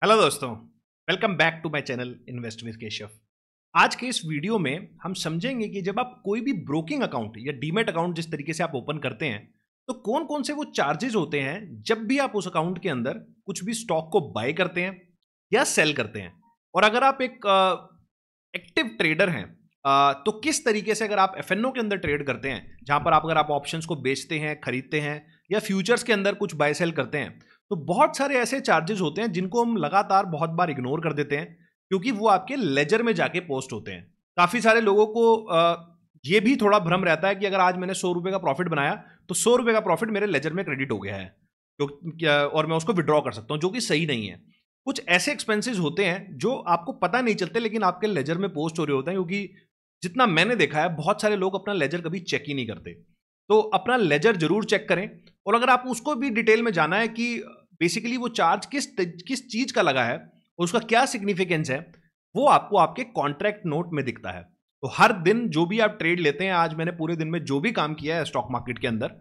Hello दोस्तों, welcome back to my channel invest with Keshav. आज के इस वीडियो में हम समझेंगे कि जब आप कोई भी ब्रोकिंग अकाउंट या डीमैट अकाउंट जिस तरीके से आप ओपन करते हैं तो कौन कौन से वो चार्जेस होते हैं जब भी आप उस अकाउंट के अंदर कुछ भी स्टॉक को बाय करते हैं या सेल करते हैं। और अगर आप एक एक्टिव ट्रेडर हैं तो किस तरीके से अगर आप एफएनओ के अंदर ट्रेड करते हैं जहां पर अगर आप ऑप्शंस को बेचते हैं, खरीदते हैं या फ्यूचर्स के अंदर कुछ बाय सेल करते हैं, तो बहुत सारे ऐसे चार्जेस होते हैं जिनको हम लगातार बहुत बार इग्नोर कर देते हैं क्योंकि वो आपके लेजर में जाके पोस्ट होते हैं। काफी सारे लोगों को ये भी थोड़ा भ्रम रहता है कि अगर आज मैंने 100 रुपए का प्रॉफिट बनाया तो 100 रुपए का प्रॉफिट मेरे लेजर में क्रेडिट हो गया है और मैं उसको विड्रॉ कर सकता हूं, जो कि सही नहीं है। कुछ ऐसे एक्सपेंसेस होते हैं जो आपको पता नहीं चलते लेकिन आपके लेजर में पोस्ट हो रहे होते हैं, क्योंकि जितना मैंने देखा है बहुत सारे लोग अपना लेजर कभी चेक ही नहीं करते। तो अपना लेजर जरूर चेक करें। और अगर आप उसको भी डिटेल में जाना है कि बेसिकली वो चार्ज किस चीज का लगा है और उसका क्या सिग्निफिकेंस है, वो आपको आपके कॉन्ट्रैक्ट नोट में दिखता है। तो हर दिन जो भी आप ट्रेड लेते हैं, आज मैंने पूरे दिन में जो भी काम किया है स्टॉक मार्केट के अंदर,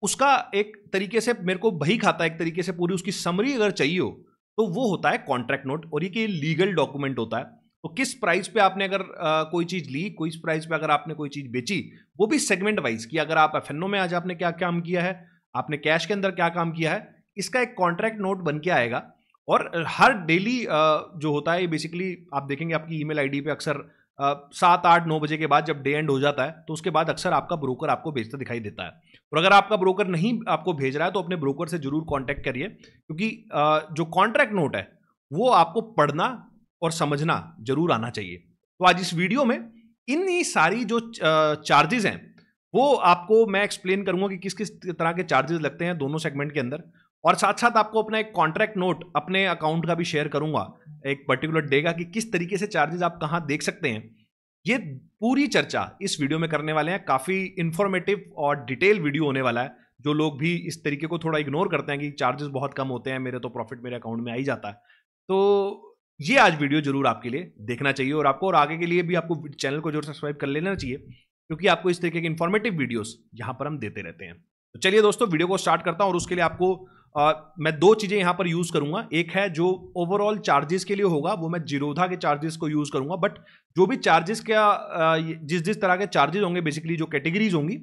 उसका एक तरीके से मेरे को बही खाता है, एक तरीके से पूरी उसकी समरी अगर चाहिए हो तो वो होता है कॉन्ट्रैक्ट नोट। और ये लीगल डॉक्यूमेंट होता है। तो किस प्राइस पे आपने अगर कोई चीज ली, कोई प्राइस पे अगर आपने कोई चीज बेची, वो भी सेगमेंट वाइज कि अगर आप एफएनओ में आज आपने क्या काम किया है, आपने कैश के अंदर क्या काम किया है, इसका एक कॉन्ट्रैक्ट नोट बन के आएगा। और हर डेली जो होता है बेसिकली आप देखेंगे आपकी ईमेल आईडी पे अक्सर 7, 8, 9 बजे के बाद जब डे एंड हो जाता है तो उसके बाद अक्सर आपका ब्रोकर आपको भेजता दिखाई देता है। और अगर आपका ब्रोकर नहीं आपको भेज रहा है तो अपने ब्रोकर से जरूर कांटेक्ट करिए, क्योंकि जो कॉन्ट्रैक्ट नोट है वो आपको पढ़ना और समझना जरूर आना चाहिए। तो आज इस वीडियो में इन सारी जो चार्जेस हैं वो आपको मैं एक्सप्लेन करूंगा कि किस किस तरह के चार्जेस लगते हैं दोनों सेगमेंट के अंदर। और साथ साथ आपको अपना एक कॉन्ट्रैक्ट नोट अपने अकाउंट का भी शेयर करूंगा एक पर्टिकुलर डे का, कि किस तरीके से चार्जेस आप कहां देख सकते हैं। ये पूरी चर्चा इस वीडियो में करने वाले हैं। काफी इंफॉर्मेटिव और डिटेल वीडियो होने वाला है। जो लोग भी इस तरीके को थोड़ा इग्नोर करते हैं कि चार्जेस बहुत कम होते हैं, मेरे तो प्रॉफिट मेरे अकाउंट में आ ही जाता है, तो ये आज वीडियो जरूर आपके लिए देखना चाहिए। और आपको और आगे के लिए भी आपको चैनल को जरूर सब्सक्राइब कर लेना चाहिए, क्योंकि आपको इस तरीके के इंफॉर्मेटिव वीडियोस यहां पर हम देते रहते हैं। तो चलिए दोस्तों, वीडियो को स्टार्ट करता हूं। और उसके लिए आपको मैं दो चीजें यहां पर यूज करूंगा। एक है जो ओवरऑल चार्जेस के लिए होगा, वो मैं जीरोधा के चार्जेस को यूज करूंगा। बट जो भी चार्जेस का जिस जिस तरह के चार्जेस होंगे, बेसिकली जो कैटेगरीज होंगी,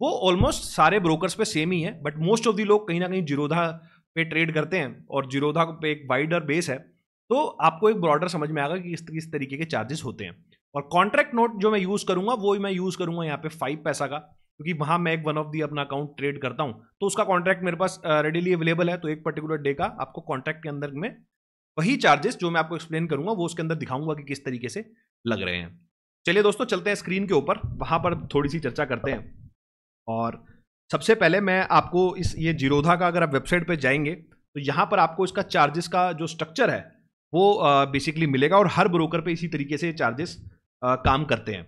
वो ऑलमोस्ट सारे ब्रोकर्स पे सेम ही है। बट मोस्ट ऑफ द लोग कहीं ना कहीं जीरोधा पे ट्रेड करते हैं और जीरोधा पे एक वाइडर बेस है, तो आपको एक ब्रॉडर समझ में आएगा कि किस तरीके के चार्जेस होते हैं। और कॉन्ट्रैक्ट नोट जो मैं यूज करूंगा वो मैं यूज करूंगा यहाँ पे 5 पैसा का, क्योंकि वहां मैं एक वन ऑफ दी अपना अकाउंट ट्रेड करता हूं, तो उसका कॉन्ट्रैक्ट मेरे पास रेडीली अवेलेबल है। तो एक पर्टिकुलर डे का आपको कॉन्ट्रैक्ट के अंदर में वही चार्जेस जो मैं आपको एक्सप्लेन करूंगा वो उसके अंदर दिखाऊंगा कि किस तरीके से लग रहे हैं। चलिए दोस्तों, चलते हैं स्क्रीन के ऊपर, वहां पर थोड़ी सी चर्चा करते हैं। और सबसे पहले मैं आपको ये जीरोधा का अगर आप वेबसाइट पर जाएंगे तो यहां पर आपको इसका चार्जेस का जो स्ट्रक्चर है वो बेसिकली मिलेगा। और हर ब्रोकर पे इसी तरीके से चार्जेस काम करते हैं।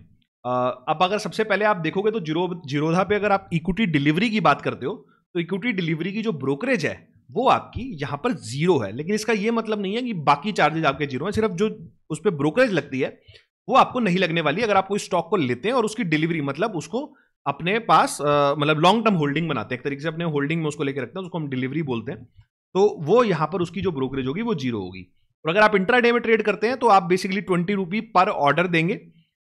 अब अगर सबसे पहले आप देखोगे तो जीरोधा पे अगर आप इक्विटी डिलीवरी की बात करते हो तो इक्विटी डिलीवरी की जो ब्रोकरेज है वो आपकी यहां पर 0 है। लेकिन इसका ये मतलब नहीं है कि बाकी चार्जेस आपके 0 है। सिर्फ जो उस पर ब्रोकरेज लगती है वो आपको नहीं लगने वाली। अगर आप कोई स्टॉक को लेते हैं और उसकी डिलीवरी, मतलब उसको अपने पास मतलब लॉन्ग टर्म होल्डिंग बनाते हैं, एक तरीके से अपने होल्डिंग में उसको लेकर रखते हैं, उसको हम डिलीवरी बोलते हैं, तो वो यहां पर उसकी जो ब्रोकरेज होगी वो 0 होगी। और अगर आप इंट्राडे में ट्रेड करते हैं तो आप बेसिकली 20 रुपी पर ऑर्डर देंगे।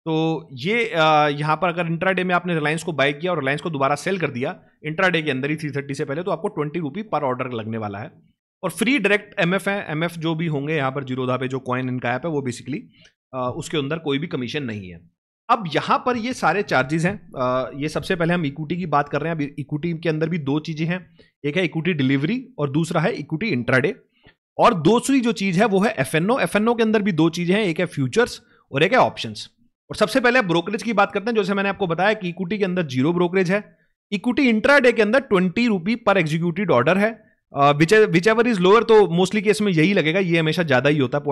तो ये यहां पर अगर इंट्राडे में आपने रिलायंस को बाय किया और रिलायंस को दोबारा सेल कर दिया इंट्राडे के अंदर ही 330 से पहले, तो आपको 20 रुपी पर ऑर्डर लगने वाला है। और फ्री डायरेक्ट एमएफ है। एमएफ जो भी होंगे यहाँ पर जीरोधा पे जो कॉइन इनका ऐप है वो बेसिकली उसके अंदर कोई भी कमीशन नहीं है। अब यहां पर ये सारे चार्जेस हैं। ये सबसे पहले हम इक्विटी की बात कर रहे हैं। अब इक्विटी के अंदर भी दो चीजें हैं, एक है इक्विटी डिलीवरी और दूसरा है इक्विटी इंट्राडे। और दूसरी जो चीज है वो है एफएनओ। एफएनओ के अंदर भी दो चीजें हैं, एक है फ्यूचर्स और एक है ऑप्शंस। और सबसे पहले ब्रोकरेज की बात करते हैं। जैसे मैंने आपको बताया कि इक्विटी के अंदर 0 ब्रोकरेज है, इक्विटी इंट्राडे के अंदर 20 रुपी पर एग्जीक्यूटेड ऑर्डर है। विच एवर इज लोअर, तो मोस्टली केस में यही लगेगा, ये हमेशा ज्यादा ही होता है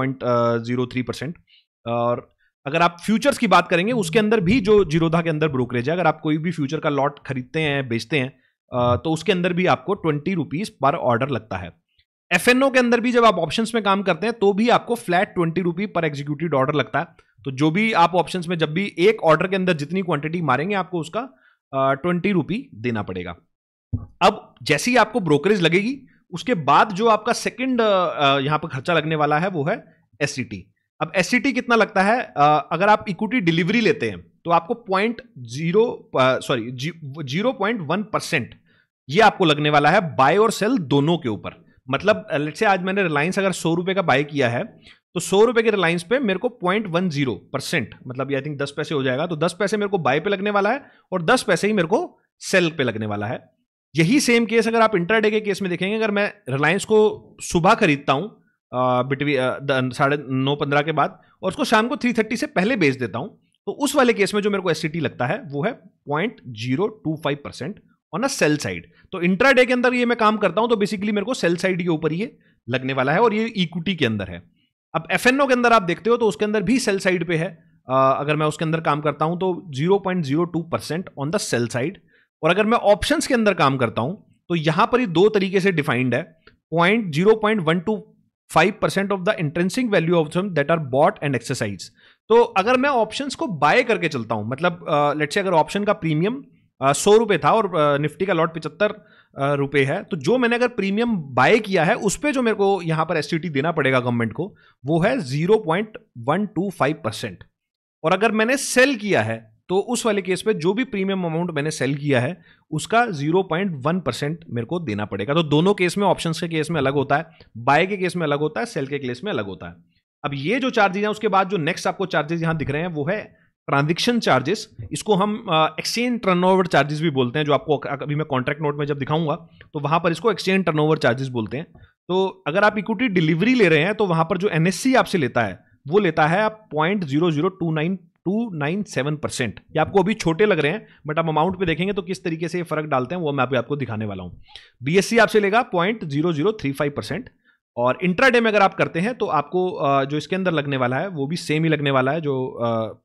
0.03%। और अगर आप फ्यूचर्स की बात करेंगे उसके अंदर भी जो जीरोधा के अंदर ब्रोकरेज है, अगर आप कोई भी फ्यूचर का लॉट खरीदते हैं, बेचते हैं, तो उसके अंदर भी आपको 20 रुपीज पर ऑर्डर लगता है। एफएनओ के अंदर भी जब आप ऑप्शंस में काम करते हैं तो भी आपको फ्लैट 20 रुपी पर एग्जीक्यूटेड ऑर्डर लगता है। तो जो भी आप ऑप्शंस में जब भी एक ऑर्डर के अंदर जितनी क्वांटिटी मारेंगे आपको उसका 20 रुपी देना पड़ेगा। अब जैसे ही आपको ब्रोकरेज लगेगी उसके बाद जो आपका सेकंड यहां पर खर्चा लगने वाला है वो है एससीटी। अब एससीटी कितना लगता है, अगर आप इक्विटी डिलीवरी लेते हैं तो आपको 0.1% ये आपको लगने वाला है बाय और सेल दोनों के ऊपर। मतलब लेट्स से आज मैंने रिलायंस अगर 100 रुपए का बाय किया है तो 100 रुपए के रिलायंस पे मेरे को 0.10%, मतलब आई थिंक 10 पैसे हो जाएगा, तो 10 पैसे मेरे को बाय पे लगने वाला है और 10 पैसे ही मेरे को सेल पे लगने वाला है। यही सेम केस अगर आप इंट्राडे के केस में देखेंगे, अगर मैं रिलायंस को सुबह खरीदता हूं बिटवीन 9:15 के बाद और उसको शाम को 3:30 से पहले बेच देता हूं, तो उस वाले केस में जो मेरे को एससीटी लगता है वो है 0.025% ऑन अ सेल साइड। तो इंट्राडे के अंदर ये मैं काम करता हूं तो बेसिकली मेरे को सेल साइड के ऊपर ये लगने वाला है और ये इक्विटी के अंदर है। अब एफएनओ के अंदर आप देखते हो तो उसके अंदर भी सेल साइड पे है। अगर मैं उसके अंदर काम करता हूं तो 0.02% ऑन द सेल साइड। और अगर मैं ऑप्शंस के अंदर काम करता हूं तो यहां पर ही दो तरीके से डिफाइंड है, 0.125% of the intrinsic value of that are bought and exercise. तो अगर मैं ऑप्शंस को बाय करके चलता हूं, मतलब लेट्स से अगर ऑप्शन का प्रीमियम 100 रुपए था और निफ्टी का लॉट 75 रुपए है, तो जो मैंने अगर प्रीमियम बाय किया है उस पे जो मेरे को यहां पर एसटीटी देना पड़ेगा गवर्नमेंट को वो है 0.125%। और अगर मैंने सेल किया है तो उस वाले केस पे जो भी प्रीमियम अमाउंट मैंने सेल किया है उसका 0.1% मेरे को देना पड़ेगा। तो दोनों केस में, ऑप्शंस के केस में अलग होता है, बाय के केस में अलग होता है, सेल के केस में अलग होता है। अब ये जो चार्जेस हैं उसके बाद जो नेक्स्ट आपको चार्जेस यहां दिख रहे हैं वो है ट्रांजैक्शन चार्जेस। इसको हम एक्सचेंज टर्नओवर चार्जेस भी बोलते हैं, जो आपको अभी मैं कॉन्ट्रैक्ट नोट में जब दिखाऊंगा तो वहां पर इसको एक्सचेंज टर्नओवर चार्जेस बोलते हैं। तो अगर आप इक्विटी डिलीवरी ले रहे हैं तो वहां पर जो एनएससी आपसे लेता है वो लेता है आप 0.00297%। ये आपको अभी छोटे लग रहे हैं बट आप अमाउंट पे देखेंगे तो किस तरीके से ये फर्क डालते हैं वो मैं अभी आपको दिखाने वाला हूं। बीएससी आपसे लेगा 0.0035%। और इंट्राडे में अगर आप करते हैं तो आपको जो इसके अंदर लगने वाला है वो भी सेम ही लगने वाला है जो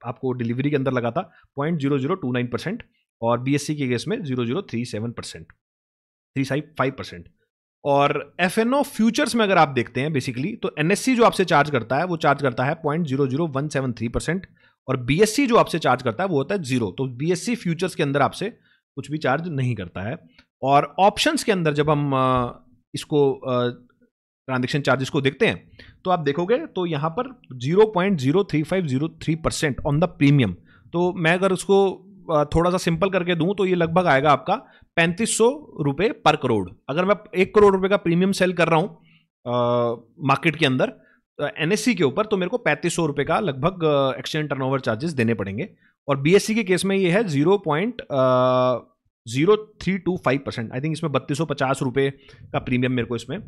आपको डिलीवरी के अंदर लगा था 0.0029%, और बीएससी के केस में 0.037%, 3.5%। और एफएनओ फ्यूचर्स में अगर आप देखते हैं बेसिकली तो एनएससी जो आपसे चार्ज करता है वो चार्ज करता है 0.00173%, और बीएससी जो आपसे चार्ज करता है वो होता है 0। तो बीएससी फ्यूचर्स के अंदर आपसे कुछ भी चार्ज नहीं करता है। और ऑप्शंस के अंदर जब हम इसको ट्रांजैक्शन चार्जेस को देखते हैं तो आप देखोगे तो यहां पर 0.03503% ऑन द प्रीमियम। तो मैं अगर उसको थोड़ा सा सिंपल करके दूं तो ये लगभग आएगा आपका 3500 रुपए पर करोड़। अगर मैं 1 करोड़ रुपए का प्रीमियम सेल कर रहा हूं मार्केट के अंदर एनएससी के ऊपर तो मेरे को 3500 रुपए का लगभग एक्सचेंज टर्नओवर चार्जेस देने पड़ेंगे। और बीएससी के केस में ये है 0.0325%। आई थिंक इसमें 3250 रुपए का प्रीमियम मेरे को इसमें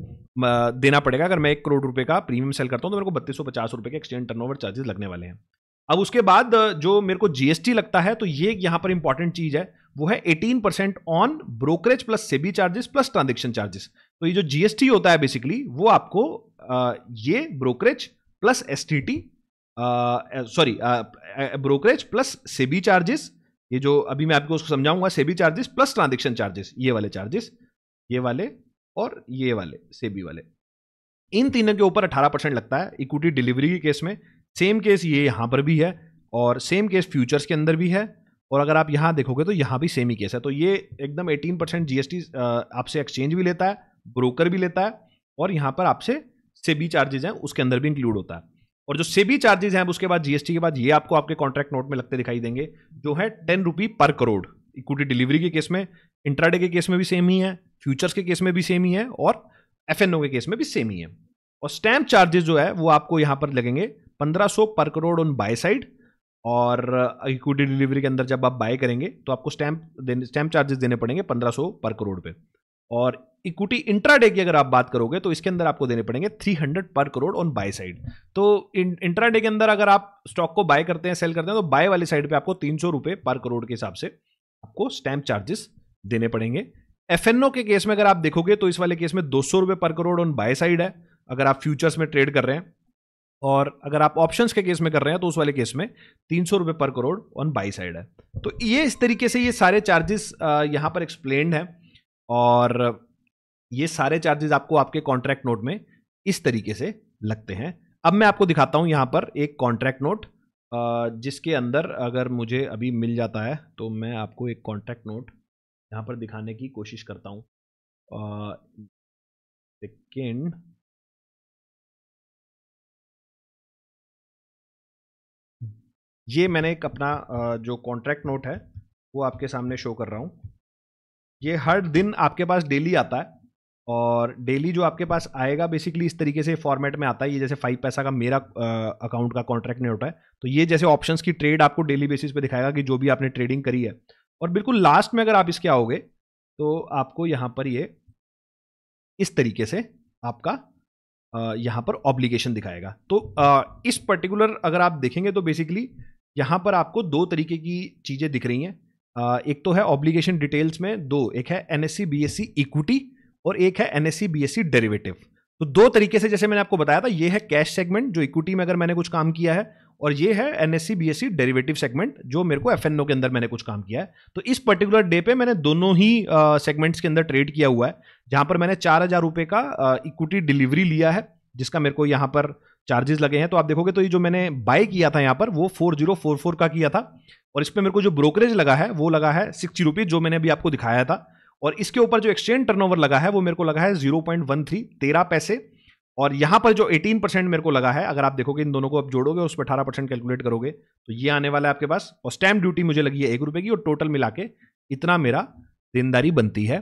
देना पड़ेगा। अगर मैं 1 करोड़ रुपए का प्रीमियम सेल करता हूं तो मेरे को 3250 रुपए के एक्सचेंज टर्नओवर चार्जेस लगने वाले हैं। अब उसके बाद जो मेरे को जीएसटी लगता है तो ये यहां पर इंपॉर्टेंट चीज है, वो है 18% on brokerage plus SEBI charges plus transaction charges. तो ये जो जीएसटी होता है बेसिकली वो आपको ये brokerage plus STT brokerage plus SEBI charges, ये जो अभी मैं आपको उसको समझाऊंगा, SEBI charges plus transaction charges, ये वाले चार्जेस, ये वाले और ये वाले सेबी वाले, इन तीनों के ऊपर 18% लगता है इक्विटी डिलीवरी के केस में। सेम केस ये यहां पर भी है और सेम केस फ्यूचर्स के अंदर भी है। और अगर आप यहां देखोगे तो यहां भी सेम ही केस है। तो ये एकदम 18% जीएसटी आपसे एक्सचेंज भी लेता है, ब्रोकर भी लेता है, और यहां पर आपसे सेबी चार्जेस हैं उसके अंदर भी इंक्लूड होता है। और जो सेबी चार्जेस हैं उसके बाद जीएसटी के बाद ये आपको आपके कॉन्ट्रैक्ट नोट में लगते दिखाई देंगे, जो है 10 रुपी पर करोड़। इक्विटी डिलीवरी के केस में, इंट्राडे के केस में भी सेम ही है, फ्यूचर्स के केस में भी सेम ही है, और एफएनओ के केस में भी सेम ही है। और स्टैंप चार्जेस जो है वो आपको यहां पर लगेंगे 1500 पर करोड़ ऑन बाय साइड। और इक्विटी डिलीवरी के अंदर जब आप बाय करेंगे तो आपको स्टैंप चार्जेस देने पड़ेंगे 1500 पर करोड़ पे। और इक्विटी इंट्राडे की अगर आप बात करोगे तो इसके अंदर आपको देने पड़ेंगे 300 पर करोड़ ऑन बाय साइड। तो इंट्राडे के अंदर अगर आप स्टॉक को बाय करते हैं, सेल करते हैं, तो बाय वाली साइड पे आपको 300 रुपए पर करोड़ के हिसाब से आपको स्टैंप चार्जेस देने पड़ेंगे। एफएनओ के केस में अगर आप देखोगे तो इस वाले केस में 200 रुपए पर करोड़ ऑन बाय साइड है अगर आप फ्यूचर्स में ट्रेड कर रहे हैं, और अगर आप ऑप्शंस के केस में कर रहे हैं तो उस वाले केस में 300 रुपए पर करोड़ ऑन बाई साइड है। तो ये इस तरीके से ये सारे चार्जेस यहां पर एक्सप्लेन्ड है, और ये सारे चार्जेस आपको आपके कॉन्ट्रैक्ट नोट में इस तरीके से लगते हैं। अब मैं आपको दिखाता हूं यहां पर एक कॉन्ट्रैक्ट नोट, जिसके अंदर अगर मुझे अभी मिल जाता है तो मैं आपको एक कॉन्ट्रैक्ट नोट यहां पर दिखाने की कोशिश करता हूं। सेकेंड, ये मैंने एक अपना जो कॉन्ट्रैक्ट नोट है वो आपके सामने शो कर रहा हूं। ये हर दिन आपके पास डेली आता है और डेली जो आपके पास आएगा बेसिकली इस तरीके से फॉर्मेट में आता है। ये जैसे 5 पैसा का मेरा अकाउंट का कॉन्ट्रैक्ट नोट है, तो ये जैसे ऑप्शंस की ट्रेड आपको डेली बेसिस पे दिखाएगा कि जो भी आपने ट्रेडिंग करी है। और बिल्कुल लास्ट में अगर आप इसके आओगे तो आपको यहाँ पर ये इस तरीके से आपका यहाँ पर ऑब्लिगेशन दिखाएगा। तो इस पर्टिकुलर अगर आप देखेंगे तो बेसिकली यहाँ पर आपको दो तरीके की चीज़ें दिख रही हैं। एक तो है ऑब्लिगेशन डिटेल्स में दो, एक है एनएससी बीएससी इक्विटी और एक है एनएससी बीएससी डेरिवेटिव। तो दो तरीके से जैसे मैंने आपको बताया था, ये है कैश सेगमेंट जो इक्विटी में अगर मैंने कुछ काम किया है, और ये है एनएससी बीएससी डेरिवेटिव सेगमेंट जो मेरे को एफएनओ के अंदर मैंने कुछ काम किया है। तो इस पर्टिकुलर डे पे मैंने दोनों ही सेगमेंट्स के अंदर ट्रेड किया हुआ है, जहां पर मैंने 4,000 रुपए का इक्विटी डिलीवरी लिया है जिसका मेरे को यहाँ पर चार्जेस लगे हैं। तो आप देखोगे तो ये जो मैंने बाय किया था यहाँ पर वो 4044 का किया था, और इस पर मेरे को जो ब्रोकरेज लगा है वो लगा है 60 रुपीज जो मैंने अभी आपको दिखाया था। और इसके ऊपर जो एक्सचेंज टर्नओवर लगा है वो मेरे को लगा है 13 पैसे। और यहां पर जो 18% मेरे को लगा है, अगर आप देखोगे इन दोनों को आप जोड़ोगे उस पर 18% कैलकुलेट करोगे तो ये आने वाला है आपके पास। और स्टैम्प ड्यूटी मुझे लगी है 1 रुपए की, और टोटल मिला के इतना मेरा देनदारी बनती है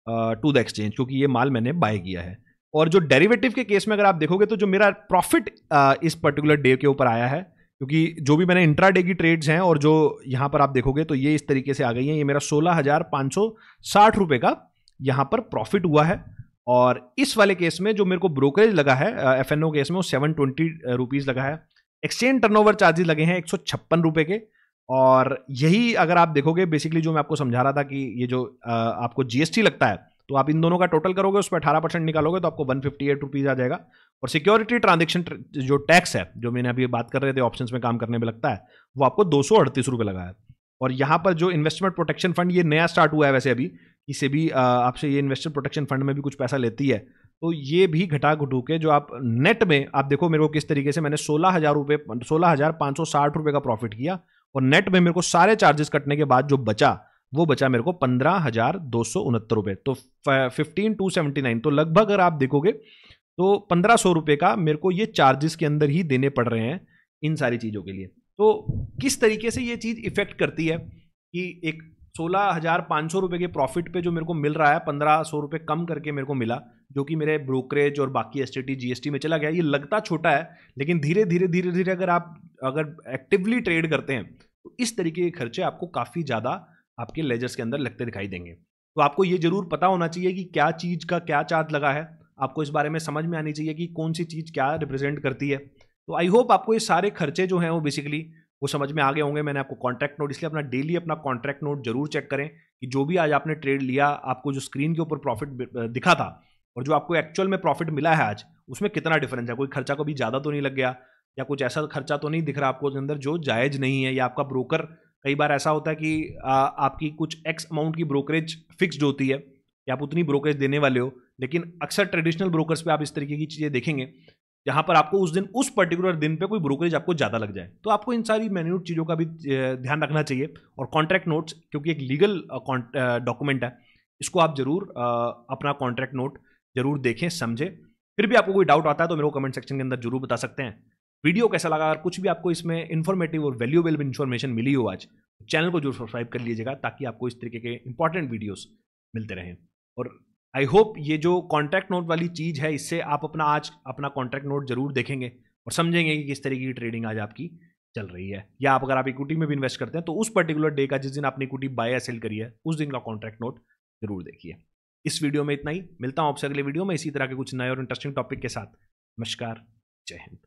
टू द एक्सचेंज, क्योंकि ये माल मैंने बाय किया है। और जो डेरिवेटिव के केस में अगर आप देखोगे तो जो मेरा प्रॉफिट इस पर्टिकुलर डे के ऊपर आया है, क्योंकि जो भी मैंने इंट्राडे की ट्रेड्स हैं और जो यहां पर आप देखोगे तो ये इस तरीके से आ गई है, ये मेरा 16,560 रुपए का यहां पर प्रॉफिट हुआ है। और इस वाले केस में जो मेरे को ब्रोकरेज लगा है एफएनओ केस में वो 720 रुपीज लगा है। एक्सचेंज टर्नओवर चार्जेस लगे हैं 156 रुपए के। और यही अगर आप देखोगे बेसिकली जो मैं आपको समझा रहा था कि ये जो आपको जीएसटी लगता है, तो आप इन दोनों का टोटल करोगे उस पर 18% निकालोगे तो आपको 158 रुपीज आ जाएगा। और सिक्योरिटी ट्रांजेक्शन जो टैक्स है जो मैंने अभी बात कर रहे थे ऑप्शंस में काम करने में लगता है, वो आपको 238 रुपए लगा है। और यहां पर जो इन्वेस्टमेंट प्रोटेक्शन फंड ये नया स्टार्ट हुआ है वैसे अभी, इससे भी आपसे ये इन्वेस्टर प्रोटेक्शन फंड में भी कुछ पैसा लेती है, तो ये भी घटा घटू के जो आप नेट में आप देखो मेरे को किस तरीके से मैंने 16,560 रुपए का प्रॉफिट किया, और नेट में मेरे को सारे चार्जेस कटने के बाद जो बचा वो बचा मेरे को 15,269 रुपए। तो 15,279, तो लगभग अगर आप देखोगे तो 1,500 रुपए का मेरे को ये चार्जेस के अंदर ही देने पड़ रहे हैं इन सारी चीजों के लिए। तो किस तरीके से ये चीज इफेक्ट करती है कि एक 16,500 रुपए के प्रॉफिट पे जो मेरे को मिल रहा है 1,500 रुपए कम करके मेरे को मिला, जो कि मेरे ब्रोकरेज और बाकी एसटीटी जीएसटी में चला गया। ये लगता छोटा है, लेकिन धीरे धीरे अगर एक्टिवली ट्रेड करते हैं तो इस तरीके के खर्चे आपको काफी ज्यादा आपके लेजर्स के अंदर लगते दिखाई देंगे। तो आपको ये जरूर पता होना चाहिए कि क्या चीज का क्या चार्ज लगा है, आपको इस बारे में समझ में आनी चाहिए कि कौन सी चीज क्या रिप्रेजेंट करती है। तो आई होप आपको ये सारे खर्चे जो हैं वो बेसिकली वो समझ में आ गए होंगे। मैंने आपको कॉन्ट्रैक्ट नोट, इसलिए अपना डेली अपना कॉन्ट्रैक्ट नोट जरूर चेक करें कि जो भी आज आपने ट्रेड लिया, आपको जो स्क्रीन के ऊपर प्रॉफिट दिखा था और जो आपको एक्चुअल में प्रॉफिट मिला है आज, उसमें कितना डिफरेंस है। कोई खर्चा कभी ज्यादा तो नहीं लग गया, या कुछ ऐसा खर्चा तो नहीं दिख रहा आपको अंदर जो जायज नहीं है, या आपका ब्रोकर, कई बार ऐसा होता है कि आपकी कुछ एक्स अमाउंट की ब्रोकरेज फिक्स्ड होती है कि आप उतनी ब्रोकरेज देने वाले हो, लेकिन अक्सर ट्रेडिशनल ब्रोकर्स पे आप इस तरीके की चीजें देखेंगे जहां पर आपको उस दिन उस पर्टिकुलर दिन पे कोई ब्रोकरेज आपको ज्यादा लग जाए। तो आपको इन सारी मैन्यूट चीजों का भी ध्यान रखना चाहिए। और कॉन्ट्रैक्ट नोट्स क्योंकि एक लीगल डॉक्यूमेंट है, इसको आप जरूर अपना कॉन्ट्रैक्ट नोट जरूर देखें, समझें। फिर भी आपको कोई डाउट आता है तो मेरे को कमेंट सेक्शन के अंदर जरूर बता सकते हैं। वीडियो कैसा लगा, अगर कुछ भी आपको इसमें इन्फॉर्मेटिव और वैल्यूएबल इन्फॉर्मेशन मिली हो आज, चैनल को जरूर सब्सक्राइब कर लीजिएगा ताकि आपको इस तरीके के इंपॉर्टेंट वीडियोस मिलते रहें। और आई होप ये जो कॉन्ट्रैक्ट नोट वाली चीज है, इससे आप आज अपना कॉन्ट्रैक्ट नोट जरूर देखेंगे और समझेंगे कि किस तरीके की ट्रेडिंग आज आपकी चल रही है। या अगर आप इक्विटी में भी इन्वेस्ट करते हैं तो उस पर्टिकुलर डे का, जिस दिन आपने इक्विटी बाय या सेल करी है, उस दिन का कॉन्ट्रैक्ट नोट जरूर देखिए। इस वीडियो में इतना ही, मिलता हूं आपसे अगले वीडियो में इसी तरह के कुछ नए और इंटरेस्टिंग टॉपिक के साथ। नमस्कार, जय हिंद।